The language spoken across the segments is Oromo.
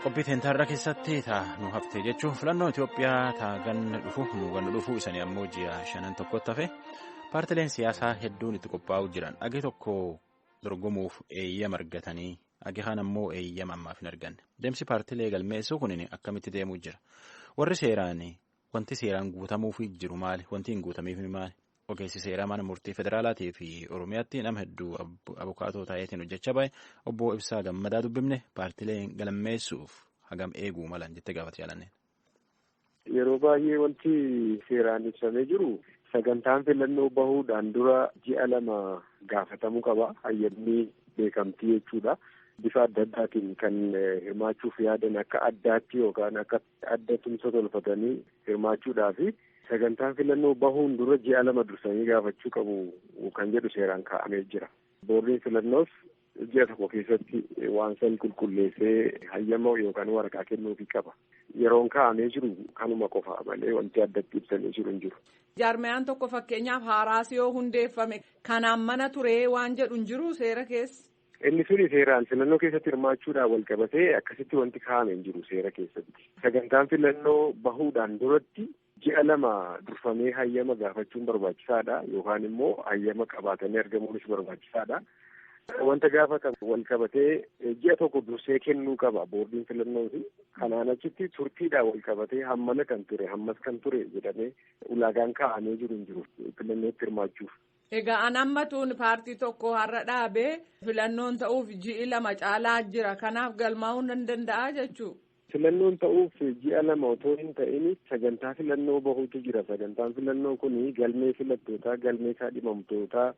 qophii teentarra keessatti nu haftee jechuun filannoo Itoophiyaa ganna dhufu isanii ammoo ji'a 5 tokkotti hafe paartileen siyaasaa hedduun itti qophaa'uu jiran agi tokko dorgomuuf eeyyama argatanii agi kaan ammoo eeyyama ammaaf hin arganne deemsi paartilee galmeessuu kunin akkamitti deemuu jira warri wanti seeraan guutamuuf jiru maali wanti hin guutamiif maali ogeessi seeraa mana murtii federaalaatii fi oromiyaatti nama hedduu abukaatoo taa'eetiin hojjechaa bahe obbo Ibsaa Gammadaa dubbifne paartileen galmeessuuf hagam eeguu malan jettee gaafate jaalanneen. Yeroo baay'ee wanti seeraan ibsamee jiru sagantaan filannoo bahuudhaan dura ji'a 2 gaafatamuu qaba hayyamni beekamtii jechuudha. Bifa adda addaatiin kan hirmaachuuf yaadan akka addaatti yookaan akka adda tumsa tolfatanii hirmaachuudhaafi sagantaan filannoo bahuun dura ji'a 2 dursanii gaafachuu qabu kan jedhu seeraan kaa'amee jira. Boordiin filannoos ji'a 1 keessatti waan san qulqulleessee hayyama yookaan waraqaa kennuufii qaba. Yeroon kaa'amee jiru kanuma qofa malee wanti addatti ibsamee jiru hin jiru. Jaarmayaan tokko fakkeenyaaf haaraas yoo hundeeffame kanaan mana turee waan jedhu hin jiru seera keessa. Inni suni seeraan filannoo keessatti hirmaachuudhaan wal qabatee akkasitti wanti kaa'amee hin jiru seera keessatti. Sagantaan filannoo bahuudhaan duratti ji'a 2 durfamee hayyama gaafachuun barbaachisaadha yookaan immoo hayyama qabaatanii argamuunis barbaachisaadha. Wanta gaafatan wal qabatee ji'a 1 dursee kennuu qaba boordiin filannoofi kanaan achitti turtiidhaan wal qabatee hammana kan ture hammas kan ture jedhamee ulaagaan kaa'amee jiru hin jiru filannootti hirmaachuuf. Egaa an ammatuun paartii tokko har'a dhaabee filannoon ta'uuf ji'i 2 caalaa jira kanaaf galmaa'uu nan danda'a jechuu. Filannoon ta'uuf ji'a 2 otoo hin ta'in sagantaa filannoo bahuutu jira. Sagantaan filannoo kun galmee filattootaa galmee kaadhimamtootaa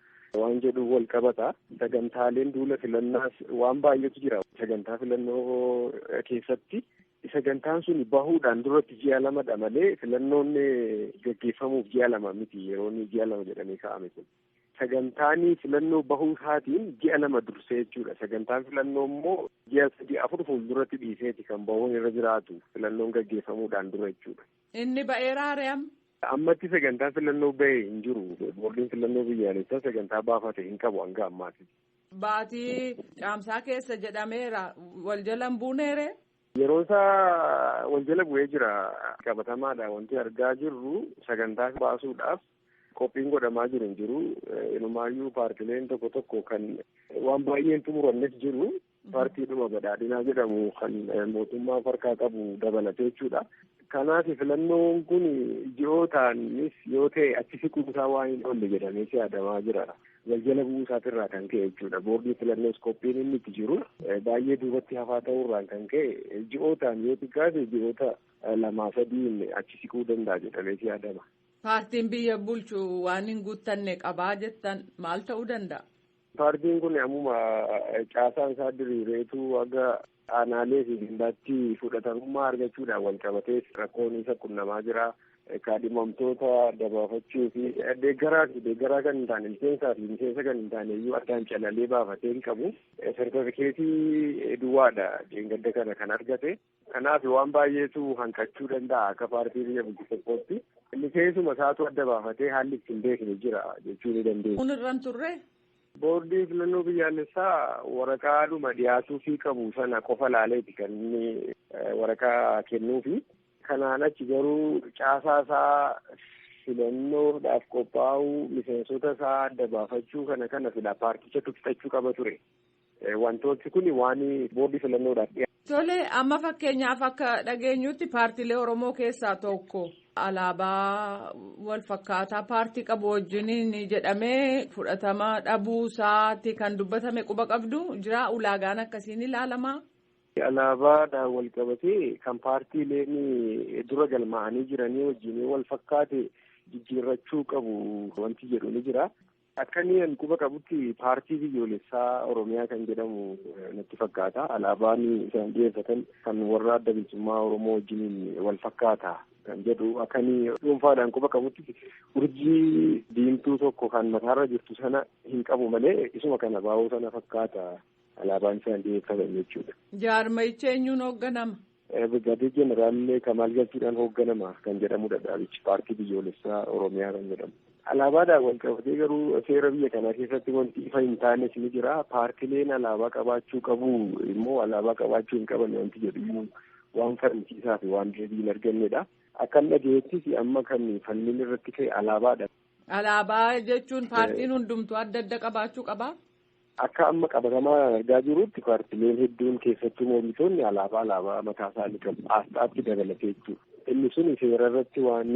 waan jedhu wal qabata. Sagantaaleen duula filannaas waan baay'eetu jira. Sagantaa filannoo keessatti sagantaan sun bahuudhaan duratti ji'a 2dha malee filannoon gaggeeffamuuf ji'a 2 miti yeroo ji'a 2 jedhamee kaa'ame kun. Sagantaan filannoo bahuu isaatiin ji'a 2 dursee jechuudha. Sagantaan filannoo immoo ji'a 3-4 fuulduratti dhiiseeti kan bahuun irra jiraatu filannoon gaggeeffamuudhaan dura jechuudha. Inni ba'eera ari'am. Ammatti sagantaa filannoo bahee hin jiru. Boordiin filannoo biyyaalessaa sagantaa baafate hin qabu hanga ammaati. Baatii caamsaa keessa jedhameera wal jalan buuneere. Yeroon isaa wal jala bu'ee jira qabatamaadha wanti argaa jirru sagantaa baasuudhaaf qophiin godhamaa jiru hin jiru inumaayyuu paartileen tokko kan waan baay'een xumurannes jiru paartiidhuma badhaadhinaa jedhamu kan mootummaa harkaa qabu dabalatee jechuudha. Kanaaf filannoon kun ji'ootaanis yoo ta'e achi siquusaa waan hin oolle jedhamee yaadamaa jira. Waljala bu'uusaatirraa kan ka'e jechuudha. Boordii filannoos qophiin inni itti jiru baay'ee duubatti hafaa ta'uurraan kan ka'e ji'ootaan yoo xiqqaate ji'oota 2-3 achi siquu danda'a jedhamee yaadama. Paartiin biyya bulchu waan hin guuttanne qabaa jettan maal ta'uu danda'a? Paartiin kun ammuma caasaan isaa diriireetu aga aanaalee fi gandaatti fudhatamummaa argachuudhaan wal qabatee rakkoon isa qunnamaa jira. Kaadhimamtoota dabaafachuu fi deeggaraa kan hin taane miseensaa fi miseensa kan hin taane iyyuu addaan calalee baafatee hin qabu. Sertifikeetii duwwaadha dheengadda kana kan argate. Kanaaf waan baay'eetu hanqachuu danda'a akka paartii biyya bulchu tokkootti. Miseensuma isaatu adda baafatee haalli ittiin beekne jira jechuu ni dandeenya. Kun irraan turre? Boordiin filannoo biyyaalessaa waraqaadhuma dhiyaatuufii qabu sana qofa laaleeti kan inni waraqaa kennuufi. Kanaan achi garuu caasaa isaa filannoodhaaf qophaa'uu miseensota isaa adda baafachuu kana fila paartichatu fixachuu qaba ture. Wantooti kun waan boordii filannoodhaaf dhiyaatu. Tole amma fakkeenyaaf akka dhageenyutti paartiilee Oromoo keessaa tokko alaabaa wal fakkaataa paartii qabu wajjiniin jedhamee fudhatama dhabuusaatti kan dubbatame quba qabdu jira ulaagaan akkasiin ilaalamaa. Alaabaadhaan wal qabatee kan paartiileen dura galmaa'anii jiranii wajjin wal fakkaate jijjiirrachuu qabu wanti jedhu ni jira. Akka inni quba qabutti paartii biyyoolessaa Oromiyaa kan jedhamu natti fakkaata. Alaabaan isaan dhiyeeffatan kan warra adda bilisummaa Oromoo wajjin wal fakkaata kan jedhu akka inni dhuunfaadhaan quba qabutti urjii diimtuu tokko kan mataarra jirtu sana hin qabu malee isuma kana baa'uu sana fakkaata. Alaabaan isaan dhiyeeffatan jechuudha. Jaarmayichi eenyuun hoogganama? Brigaadii Jeneraallee Kamaal Galchuudhaan hoogganama kan jedhamudha dhaabichi paartii biyyoolessaa Oromiyaa kan jedhamu. Alaabaadhaan wal qabatee garuu seera biyya kanaa keessatti wanti ifa hin taanes ni jira. Paartileen alaabaa qabaachuu qabu immoo alaabaa qabaachuu hin qaban wanti jedhu waan falmisiisaa fi waan deebii hin argannedha. Akkan dhageettis amma kan falmiin irratti ka'e alaabaadha. Alaabaa jechuun paartiin hundumtuu adda adda qabaachuu qabaa? Akka amma qabatamaa argaa jirutti paartileen hedduun keessattuu mormitoonni alaabaa mataa isaanii qabu. Asxaatti dabalatee jechuudha. Inni sun seera irratti waan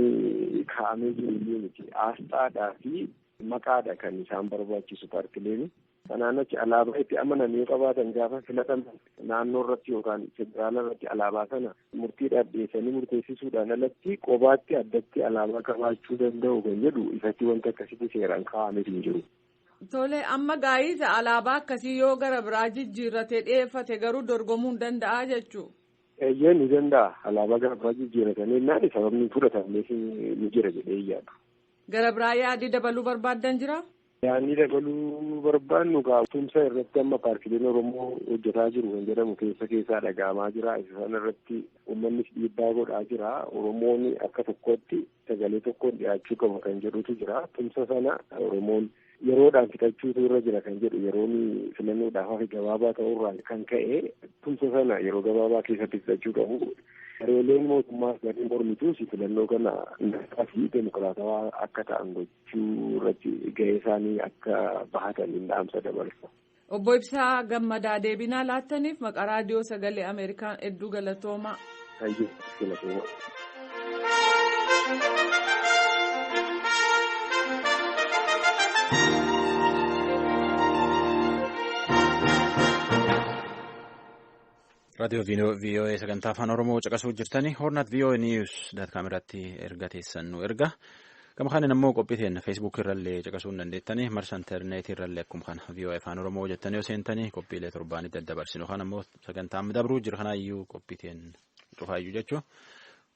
kaa'amee jiru iyyuu miti. Asxaadhaa fi maqaadha kan isaan barbaachisu paartileen. Kanaan achi alaabaa itti amanan yoo qabaatan gaafa filataman naannoo irratti yookaan federaala irratti alaabaa sana murtiidhaaf dhiyeessanii murteessisuudhaan alatti qobaatti addatti alaabaa qabaachuu danda'u kan jedhu ifatti wanta akkasitti seeraan kaa'amee hin jiru. Tole amma gaa'isa alaabaa akkasii yoo gara biraa jijjiirratee dhiyeeffate garuu dorgomuu hin danda'a jechuudha. Eeyyee ni danda'a. Alaabaa gara biraa jijjiirratanii naan sababni fudhatameef ni jira jedhee yaadu. Gara biraa yaadii dabaluu barbaaddan jira? Yaadni dabaluu barbaannu tumsa irratti amma paartileen Oromoo hojjetaa jiru kan jedhamu keessaa dhaga'amaa jira. Isaan irratti uummannis dhiibbaa godhaa jira. Oromoon akka tokkotti sagalee tokkoon dhiyaachuu qaba kan jedhutu jira. Tumsa sana Oromoon yeroodhaan fixachuutu irra jira kan jedhu yeroon filannoodhaaf hafi gabaabaa ta'urraan kan ka'e tumsa sana yeroo gabaabaa keessatti fixachuu qabu. Gareeleen mootummaas gareen mormituus filannoo kana nagaa fi demokiraatawaa akka ta'an gochuu irratti gahee isaanii akka bahataniin dhaamsa dabarsa. Obbo Ibsaa Gammadaa deebinaa laattaniif maqaa raadiyoo sagalee Ameerikaan hedduu galatoomaa. Hayyee galatoomaa. Raadiyoo VOA sagantaa afaan Oromoo caqasuu jirtanii hornaat VOA News.com irratti erga teessan nu erga. Gama kanaan immoo qophiiteen Facebook irrallee caqasuu hin dandeettanii marsa intarneetii irrallee akkuma kana VOA afaan Oromoo jettanii yoo seentanii qophiilee torbaanitti daddabarsinu. Kan immoo sagantaa amma dabruu jira kanaayyuu qophiiteen cufaayyuu jechuun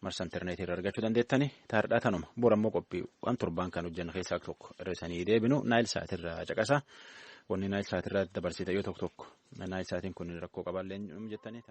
marsa intarneetii irra argachuu dandeettanii taardhaa tanuma. Bor ammoo qophii waan torbaan kan hojjennu keessaa tokko irreessanii deebinu Naayil Saatirraa caqasa. Wanni Naayil Saatirraa dabarsite yoo tokko Naayil Saatiin kun rakkoo qabaallee jettanii.